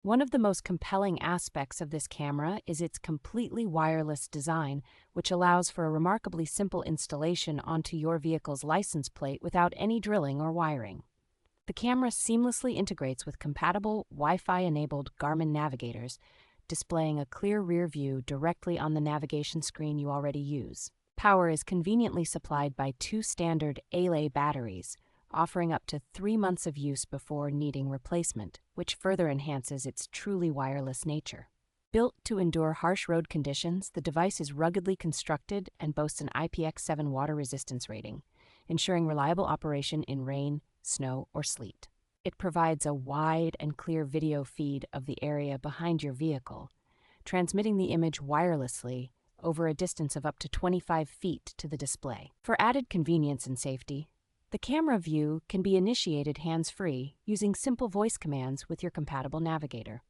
One of the most compelling aspects of this camera is its completely wireless design, which allows for a remarkably simple installation onto your vehicle's license plate without any drilling or wiring. The camera seamlessly integrates with compatible Wi-Fi-enabled Garmin navigators, displaying a clear rear view directly on the navigation screen you already use. Power is conveniently supplied by two standard AA batteries, offering up to 3 months of use before needing replacement, which further enhances its truly wireless nature. Built to endure harsh road conditions, the device is ruggedly constructed and boasts an IPX7 water resistance rating, ensuring reliable operation in rain, snow, or sleet. It provides a wide and clear video feed of the area behind your vehicle, transmitting the image wirelessly over a distance of up to 25 feet to the display. For added convenience and safety, the camera view can be initiated hands-free using simple voice commands with your compatible navigator.